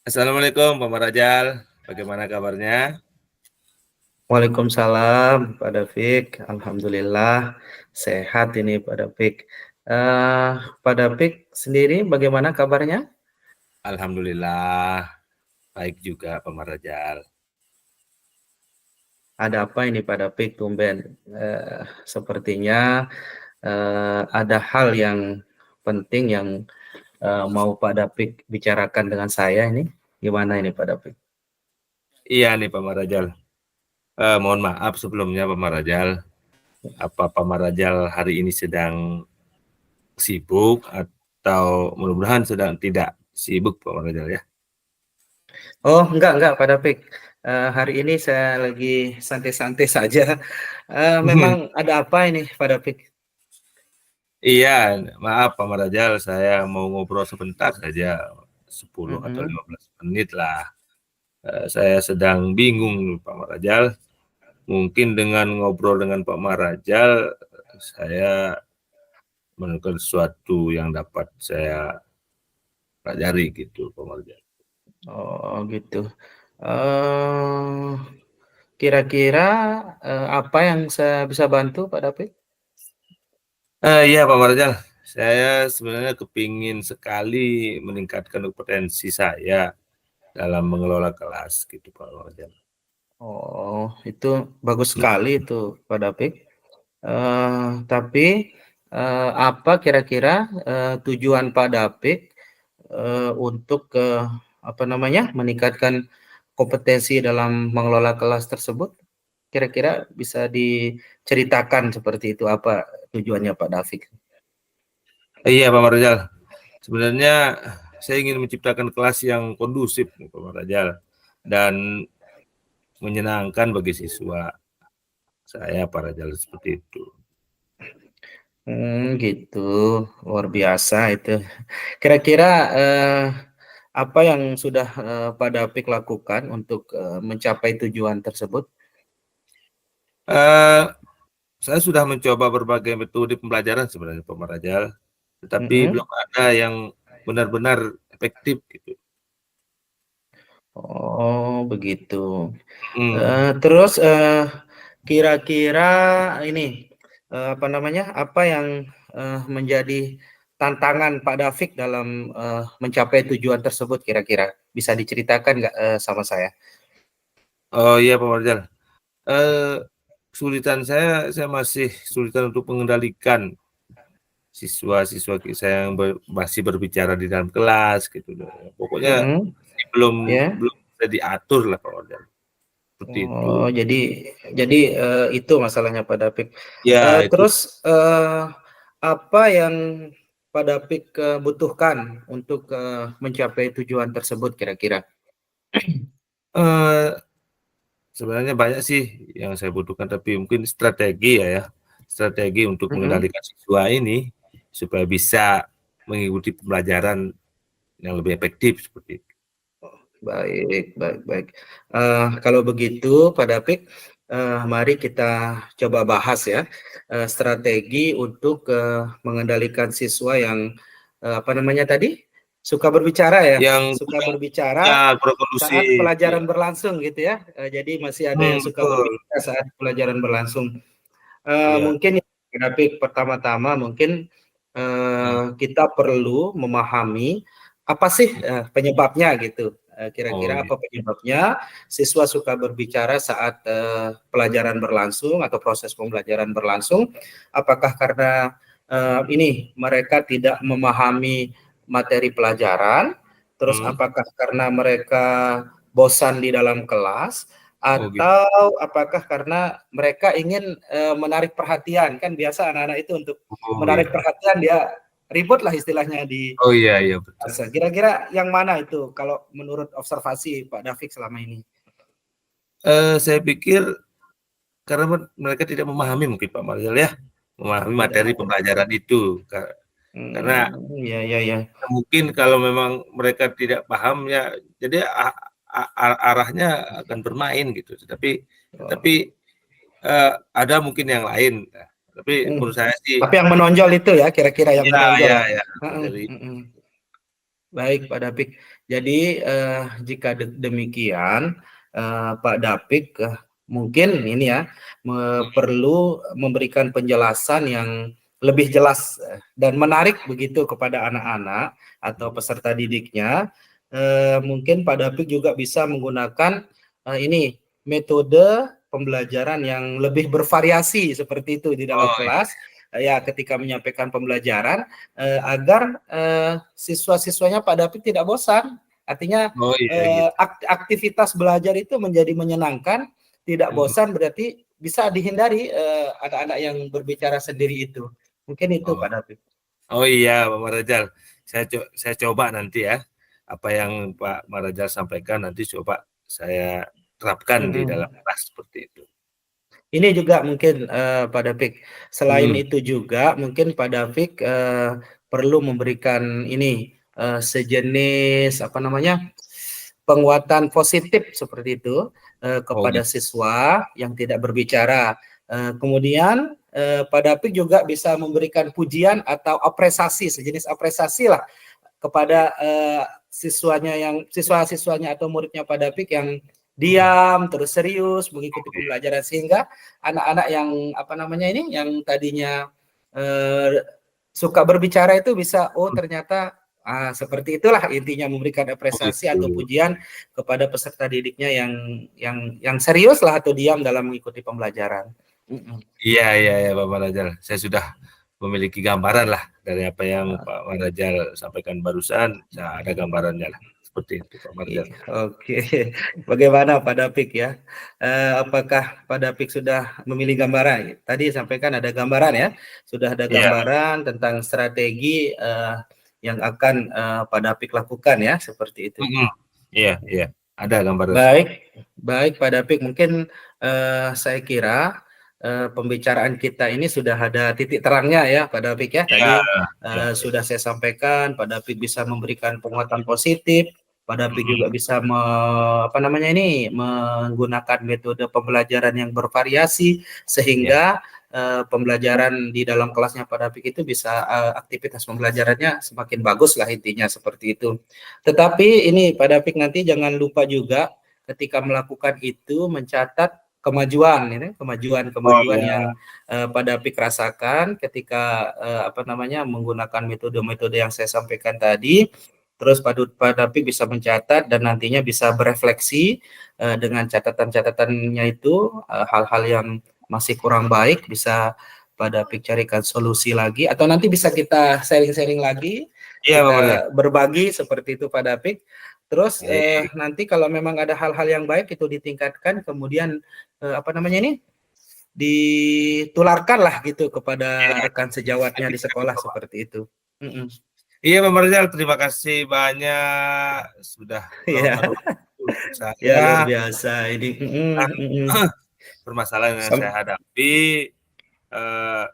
Assalamualaikum Pak Marajal, bagaimana kabarnya? Waalaikumsalam Pak Dafiq, alhamdulillah sehat ini Pak Dafiq. Pak Dafiq sendiri bagaimana kabarnya? Alhamdulillah, baik juga Pak Marajal. Ada apa ini Pak Dafiq tumben? Sepertinya ada hal yang penting yang mau Pak Dafiq bicarakan dengan saya ini. Gimana ini Pak Dafiq? Iya nih Pak Marajal, mohon maaf sebelumnya Pak Marajal. Apa Pak Marajal hari ini sedang sibuk atau mudah-mudahan sedang tidak sibuk Pak Marajal ya? Oh enggak Pak Dafiq. Hari ini saya lagi santai-santai saja. Memang ada apa ini Pak Dafiq? Iya, maaf Pak Marajal, saya mau ngobrol sebentar saja, 10 atau 15 menit lah. Saya sedang bingung Pak Marajal. Mungkin dengan ngobrol dengan Pak Marajal, saya menemukan sesuatu yang dapat saya pelajari gitu, Pak Marajal. Oh gitu. Eh, Kira-kira apa yang saya bisa bantu Pak David? Iya Pak Marajal, saya sebenarnya kepingin sekali meningkatkan kompetensi saya dalam mengelola kelas gitu Pak Marajal. Oh, itu bagus sekali itu Pak David. Tapi apa kira-kira tujuan Pak David untuk apa namanya meningkatkan kompetensi dalam mengelola kelas tersebut? Kira-kira bisa diceritakan seperti itu apa tujuannya Pak David? Iya Pak Marajal, sebenarnya saya ingin menciptakan kelas yang kondusif Pak Marajal dan menyenangkan bagi siswa saya Pak Marajal seperti itu. Gitu, luar biasa itu. Kira-kira apa yang sudah Pak Dafiq lakukan untuk mencapai tujuan tersebut? Saya sudah mencoba berbagai metode pembelajaran sebenarnya Pak Marajal, tetapi belum ada yang benar-benar efektif gitu. Oh, begitu. Mhm. Terus kira-kira ini apa namanya? Apa yang menjadi tantangan Pak Dafiq dalam mencapai tujuan tersebut kira-kira? Bisa diceritakan nggak sama saya? Oh iya Pak Marjal, kesulitan saya masih kesulitan untuk mengendalikan siswa-siswa saya yang masih berbicara di dalam kelas gitu. Pokoknya belum Ya. belum bisa diatur lah Pak Marjal, seperti itu. Oh, jadi itu masalahnya Pak Dafiq. Ya itu, Terus apa yang Pak Dafiq butuhkan untuk mencapai tujuan tersebut kira-kira? eee, sebenarnya banyak sih yang saya butuhkan, tapi mungkin strategi ya, strategi untuk mengendalikan siswa ini, supaya bisa mengikuti pembelajaran yang lebih efektif seperti itu. Baik. Kalau begitu Pak Dafiq, mari kita coba bahas ya strategi untuk mengendalikan siswa yang apa namanya tadi? Suka berbicara ya, Yang suka ya berbicara kurang saat kondusif, ya. pelajaran berlangsung gitu ya. Jadi masih ada yang suka Betul, berbicara saat pelajaran berlangsung. iya, Mungkin tapi pertama-tama mungkin heeh. kita perlu memahami apa sih penyebabnya gitu. Oh, Kira-kira iya. apa penyebabnya siswa suka berbicara saat pelajaran berlangsung atau proses pembelajaran berlangsung? Apakah karena ini mereka tidak memahami materi pelajaran, terus apakah karena mereka bosan di dalam kelas, Oh gitu. atau apakah karena mereka ingin menarik perhatian. Kan biasa anak-anak itu untuk Oh menarik iya. perhatian dia ribut lah istilahnya di Oh iya iya betul. kelas. Kira-kira yang mana itu kalau menurut observasi Pak David selama ini? Saya pikir karena mereka tidak memahami mungkin Pak Marzal ya, memahami Tidak materi ada. pembelajaran itu. Karena Iya iya iya. mungkin kalau memang mereka tidak paham ya, jadi arahnya akan bermain gitu. Tetapi ada mungkin yang lain. Nah, tapi menurut saya sih, Tapi yang menonjol itu ya, kira-kira yang ya menonjol ya lah. ya Heeh, dari heeh. Baik Pak Dapik. Jadi jika demikian Pak Dapik mungkin ini ya perlu memberikan penjelasan yang lebih jelas dan menarik begitu kepada anak-anak atau peserta didiknya. Mungkin Pak Dapik juga bisa menggunakan ini metode pembelajaran yang lebih bervariasi seperti itu di dalam oh iya. kelas. Ya, ketika menyampaikan pembelajaran agar siswa-siswanya Pak David tidak bosan. Artinya Oh iya gitu. aktivitas belajar itu menjadi menyenangkan, tidak bosan berarti bisa dihindari anak-anak yang berbicara sendiri itu. Mungkin itu Oh, Pak David. oh iya Pak Marajal, saya coba nanti ya apa yang Pak Marajal sampaikan nanti coba saya terapkan di dalam kelas seperti itu. Ini juga mungkin Pak David. Selain Hmm. itu juga mungkin Pak David perlu memberikan ini sejenis apa namanya penguatan positif seperti itu Oh kepada gitu. siswa yang tidak berbicara. Kemudian Pak David juga bisa memberikan pujian atau apresiasi, sejenis apresiasi lah kepada siswa-siswanya atau muridnya Pak David yang diam terus serius mengikuti pembelajaran sehingga anak-anak yang apa namanya ini yang tadinya suka berbicara itu bisa ternyata seperti itulah intinya memberikan Oh apresiasi atau gitu. pujian kepada peserta didiknya yang serius lah atau diam dalam mengikuti pembelajaran. Iya iya ya Pak Marajal, saya sudah memiliki gambaran lah dari apa yang Pak Marajal sampaikan barusan, saya ada gambarannya lah seperti itu Pak Marajal. Oke, bagaimana Pak Dapik ya? Apakah Pak Dapik sudah memilih gambaran? Tadi sampaikan ada gambaran ya, sudah ada Iya. gambaran tentang strategi yang akan Pak Dapik lakukan ya, seperti itu. Iya iya, ada gambaran. Baik, baik Pak Dapik. Mungkin saya kira pembicaraan kita ini sudah ada titik terangnya ya Pak Dapik ya. Iya Tadi iya. sudah saya sampaikan, Pak Dapik bisa memberikan penguatan positif, Pak Dapik juga bisa apa namanya ini menggunakan metode pembelajaran yang bervariasi Iya. sehingga pembelajaran di dalam kelasnya Pak Dapik itu bisa aktivitas pembelajarannya semakin bagus lah intinya seperti itu. Tetapi ini Pak Dapik nanti jangan lupa juga ketika melakukan itu mencatat kemajuan ini Oh kemajuan yang iya. Pak Dapik rasakan ketika apa namanya menggunakan metode-metode yang saya sampaikan tadi. Terus Pak Dapik bisa mencatat dan nantinya bisa berefleksi dengan catatan-catatannya itu hal-hal yang masih kurang baik bisa Pak Dapik carikan solusi lagi atau nanti bisa kita sharing-sharing lagi, Iya Pak Marajal. kita berbagi seperti itu Pak Dapik. Terus Baik. nanti kalau memang ada hal-hal yang baik itu ditingkatkan, kemudian apa namanya ini ditularkan lah gitu kepada Iya, rekan sejawatnya nanti di kita sekolah coba. seperti itu. Iya Pak Marjal, terima kasih banyak sudah meluangkan Ya, waktu untuk ya saya luar biasa ini. tentang permasalahan yang saya Sam- hadapi, eh,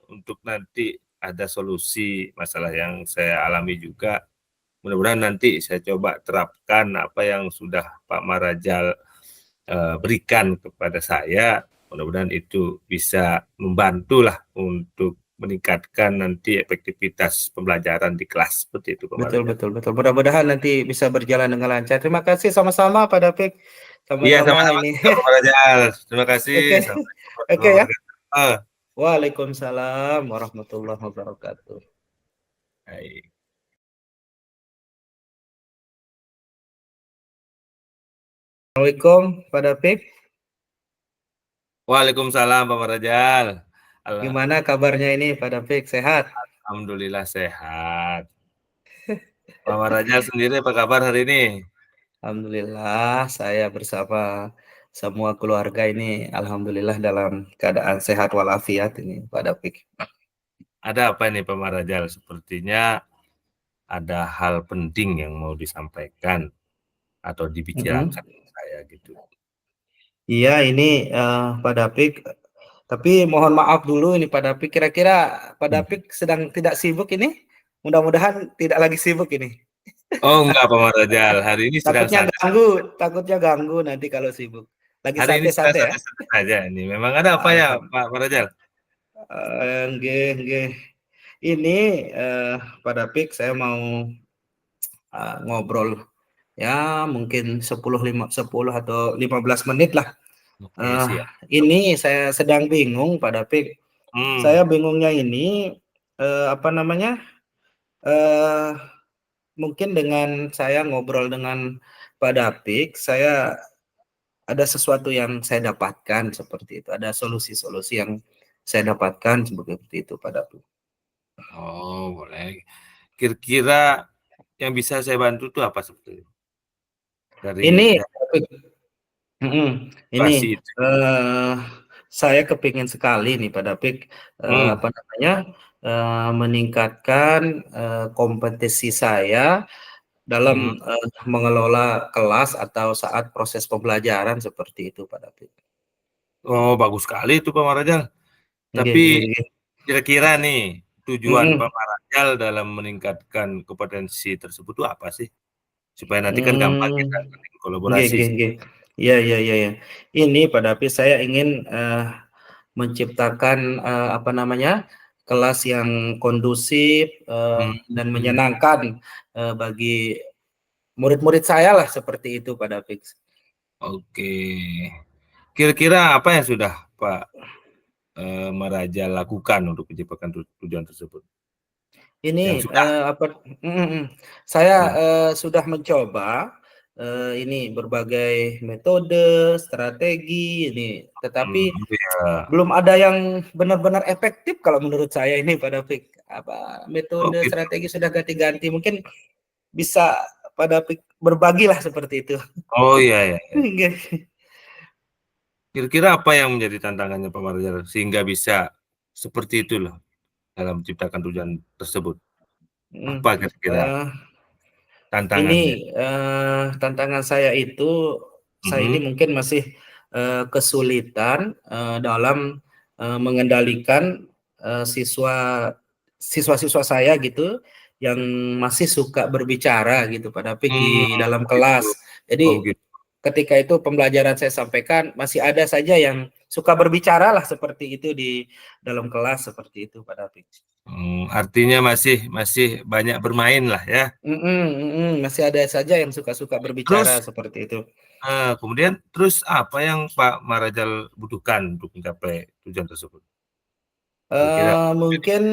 untuk nanti ada solusi masalah yang saya alami juga. Mudah-mudahan nanti saya coba terapkan apa yang sudah Pak Marajal berikan kepada saya. Mudah-mudahan itu bisa membantu lah untuk meningkatkan nanti efektivitas pembelajaran di kelas seperti itu Pak Betul, Marajal. betul, betul. Mudah-mudahan nanti bisa berjalan dengan lancar. Terima kasih sama-sama Pak David. Iya, Sama-sama sama-sama ini. juga Pak Marajal. Terima kasih. Oke, Sampai oke ya. jumpa. Waalaikumsalam warahmatullahi wabarakatuh. Baik. Assalamualaikum Pak David. Waalaikumsalam Pak Marajal. Gimana kabarnya ini Pak David? Sehat? Alhamdulillah sehat. Pak Marajal sendiri apa kabar hari ini? Alhamdulillah saya bersama semua keluarga ini alhamdulillah dalam keadaan sehat walafiat ini Pak David. Ada apa ini Pak Marajal? Sepertinya ada hal penting yang mau disampaikan atau Mm-mm. dibicarakan saya gitu. Iya ini Pak David, tapi mohon maaf dulu ini Pak David, kira-kira Pak Hmm. David sedang tidak sibuk ini? Mudah-mudahan tidak lagi sibuk ini. Oh enggak Pak Marajal, hari ini sedang Takutnya santai. ganggu, takutnya ganggu nanti kalau sibuk. Lagi Hari ini sedang santai-santai ya? santai-santai saja ini. Memang ada apa ya Alhamdulillah. Pak Marajal? Nggih, nggih. Ini Pak David, saya mau ngobrol ya mungkin 10 atau 15 menit lah. Oke, Eh, siap. ini saya sedang bingung Pak David. Hmm, Saya bingungnya ini apa namanya? eh Mungkin dengan saya ngobrol dengan Pak David, saya ada sesuatu yang saya dapatkan seperti itu. Ada solusi-solusi yang saya dapatkan seperti itu Pak David. oh boleh. Kira-kira yang bisa saya bantu tuh apa sebetulnya? Ini Dari Mhm, ini, situasi itu. eee, saya kepingin sekali nih Pak David, Hmm, apa namanya, meningkatkan, kompetensi saya hmm. dalam, mengelola kelas atau saat proses pembelajaran seperti itu Pak David. Oh bagus sekali itu Pak Marajal. Nggih, Tapi nggih, nggih. kira-kira nih, tujuan Mhm, Pak Marajal dalam meningkatkan kompetensi tersebut itu apa sih? Supaya nanti kan gampang mmm, kita saling nggih, kolaborasi. nggih, nggih. Iya, iya, iya, iya. Ini Pak David, saya ingin, menciptakan, apa namanya, kelas yang kondusif, dan Hmm, menyenangkan, bagi murid-murid saya lah seperti itu Pak David. oke. Kira-kira apa yang sudah Pak Marajal lakukan untuk menciptakan tujuan tersebut? Yang Ini, sudah. mhm, mhm. Saya, Hmm, sudah mencoba, ini berbagai metode, strategi ini, tetapi iya. belum ada yang benar-benar efektif kalau menurut saya ini Pak David. Apa, Oh metode, gitu. strategi sudah ganti-ganti, mungkin bisa Pak David berbagilah seperti itu. Oh iya iya iya. Nggih. Kira-kira apa yang menjadi tantangannya Pak Marajal sehingga bisa seperti itu loh dalam menciptakan tujuan tersebut? Mhm, Apa kira-kira tantangannya? ini, tantangan saya itu, saya ini Mhm, mungkin masih, kesulitan, dalam, mengendalikan, siswa-siswa saya gitu, yang masih suka berbicara gitu Pak David di dalam gitu. kelas. Oh Jadi gitu. ketika itu pembelajaran saya sampaikan, masih ada saja yang suka berbicara lah seperti itu di dalam kelas, seperti itu Pak David. Artinya masih masih banyak bermain lah ya. Mhm, mhm, masih ada saja yang suka-suka berbicara Terus, seperti itu. kemudian terus apa yang Pak Marajal butuhkan untuk mencapai tujuan tersebut? Kira-kira Mungkin,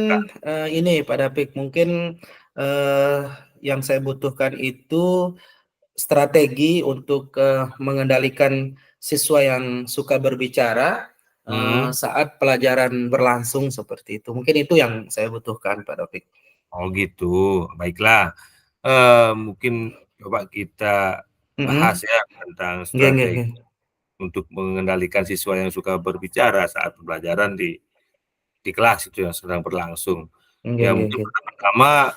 ini Pak David, mungkin, eee, yang saya butuhkan itu strategi untuk, mengendalikan siswa yang suka berbicara, mhm, saat pelajaran berlangsung seperti itu. Mungkin itu yang saya butuhkan Pak David. oh gitu, baiklah. Mungkin coba kita bahas Mhm, ya tentang nggih, nggih, strategi nggih. untuk mengendalikan siswa yang suka berbicara saat pembelajaran di kelas itu yang sedang berlangsung. Nggih, Ya nggih, mungkin nggih. pertama-tama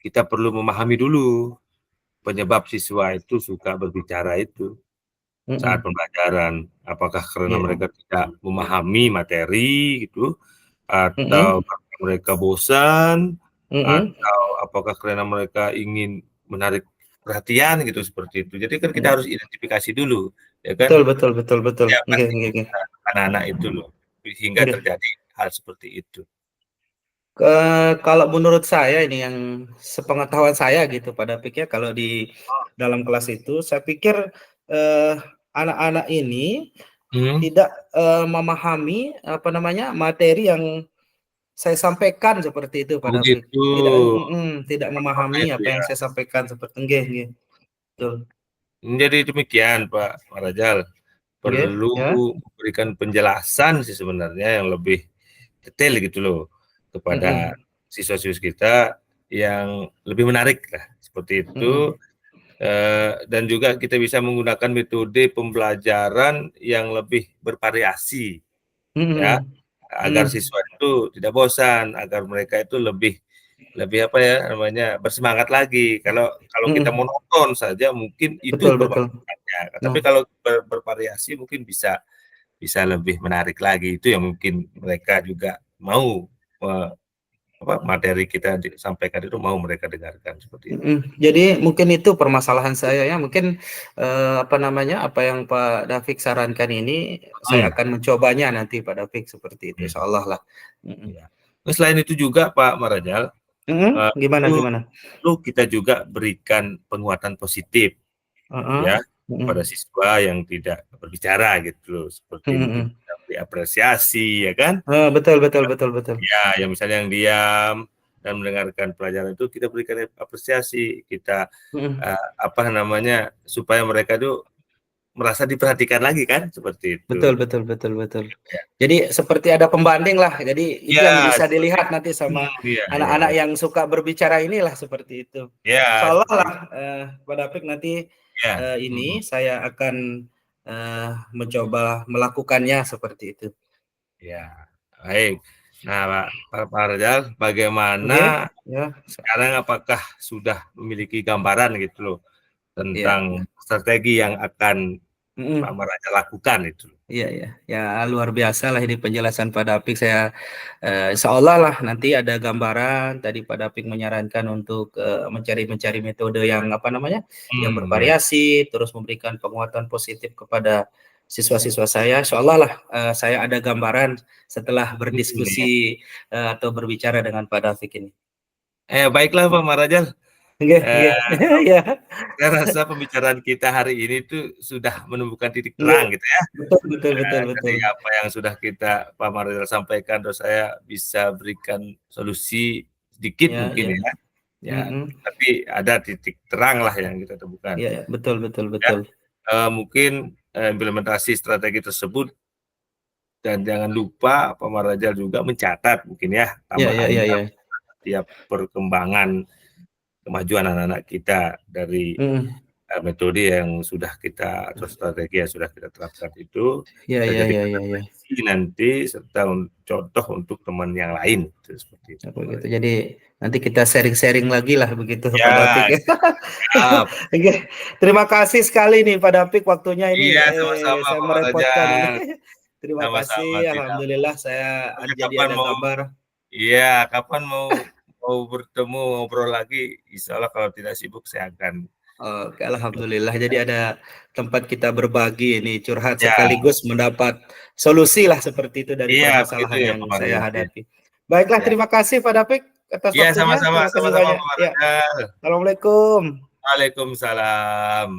kita perlu memahami dulu penyebab siswa itu suka berbicara itu saat Mhm, pembelajaran. Apakah karena nggih. mereka tidak memahami materi gitu, atau Mhm, karena mereka bosan, mhm, atau apakah karena mereka ingin menarik perhatian gitu, seperti itu. Jadi kan kita mhm. harus identifikasi dulu, ya kan, Betul, betul, betul, betul. siapa Nggih, sih nggih, nggih. anak-anak itu loh, sehingga Nggih. terjadi hal seperti itu. Kalau menurut saya ini yang sepengetahuan saya gitu pada pikir kalau di dalam kelas itu, saya pikir, eee, anak-anak ini Mhm. tidak, memahami, apa namanya, materi yang saya sampaikan seperti itu Oh pada gitu, tidak contohnya memahami itu apa ya. yang saya sampaikan seperti nggih, nggih, betul. Jadi demikian Pak Marajal, Nggih, perlu ya, memberikan penjelasan sih sebenarnya yang lebih detail gitu loh, kepada mhm, siswa-siswi kita, yang lebih menarik lah, seperti itu. Mhm. Dan juga kita bisa menggunakan metode pembelajaran yang lebih bervariasi, ya, Mhm. agar Mhm. siswa itu tidak bosan, agar mereka itu lebih lebih apa ya namanya, bersemangat lagi. Kalau kita Mhm. monoton saja mungkin itu Betul betul. permasalahannya, tapi Nah. kalau bervariasi mungkin bisa bisa lebih menarik lagi. Itu yang mungkin mereka juga mau, materi kita disampaikan itu mau mereka dengarkan, seperti itu. Mhm, jadi mungkin itu permasalahan saya ya, mungkin, apa namanya, apa yang Pak David sarankan ini, saya Mhm, akan mencobanya nanti Pak David, seperti itu, iya insyaallah lah. Mhm. iya. Terus selain itu juga Pak Marajal, Mhm, gimana perlu gimana? perlu kita juga berikan penguatan positif, Heeh, ya, kepada mhm, siswa yang tidak berbicara gitu loh, seperti mhm mungkin mhm. kita beri apresiasi, ya kan? Betul betul betul betul. Ya, yang misalnya yang diam dan mendengarkan pelajaran itu kita berikan apresiasi, kita, Mhm, apa namanya, supaya mereka tuh merasa diperhatikan lagi kan, seperti betul itu. betul betul betul. Ya. Jadi seperti ada pembanding lah, jadi itu yang Ya, bisa seperti dilihat nanti sama iya iya anak-anak iya. yang suka berbicara inilah, seperti itu. Ya, Insyaallah seperti lah, itu. Pak David nanti, Ya, ini saya akan, mencoba melakukannya seperti itu. ya, baik. Nah, Pak Rajal, Oke, bagaimana ya, sekarang apakah sudah memiliki gambaran gitu loh, iya, tentang strategi yang akan Pak mhm. Rajal lakukan itu? Iya iya. Ya luar biasa lah ini penjelasan Pak David, saya, insyaallah lah nanti ada gambaran, tadi Pak David menyarankan untuk, mencari-mencari metode yang, apa namanya, yang Iya, bervariasi, terus memberikan penguatan positif kepada siswa-siswa saya, insyaallah lah, saya ada gambaran setelah iya. berdiskusi, atau berbicara dengan Pak David ini. Baiklah Pak Marajal, Nggih eee, nggih. Iya. saya rasa pembicaraan kita hari ini tuh sudah menemukan titik Nggih. terang gitu ya. Betul betul betul Dari betul. apa yang sudah Pak Marajal sampaikan, terus saya bisa berikan solusi sedikit Ya mungkin ya. ya. Ya, Mhm. tapi ada titik terang lah yang kita temukan, Iya, ya, betul betul ya. betul. Mungkin, implementasi strategi tersebut dan jangan lupa Pak Marajal juga mencatat mungkin ya, Iya iya iya tambahannya iya. tiap perkembangan kemajuan anak-anak kita dari, Mhm. metode yang sudah kita atau strategi yang sudah kita terapkan itu, Iya kita iya iya jadikan iya iya. referensi nanti serta contoh untuk teman yang lain, itu seperti itu, Apa Pak gitu. Marajal. Jadi nanti kita sharing-sharing lagi lah begitu Pak David Ya, ya. siap. Oke. Terima kasih sekali nih Pak David waktunya ini, Iya, sama-sama saya Pak merepotkan ini. Marajal, Terima sama-sama, kasih, tidak alhamdulillah saya pokoknya jadi kapan ada mau gambar. iya, kapan mau mau bertemu, ngobrol lagi, insyaallah kalau tidak sibuk saya akan Oke, alhamdulillah. Jadi ada tempat kita berbagi ini, curhat ya, sekaligus mendapat solusi lah seperti itu dari iya begitu permasalahan ya yang Pak saya Marajal, iya hadapi. Baiklah, iya. terima kasih Pak David atas Iya, waktunya. sama-sama Terima kasih sama-sama banyak. Pak Ya, Marajal. assalamualaikum. Waalaikumsalam.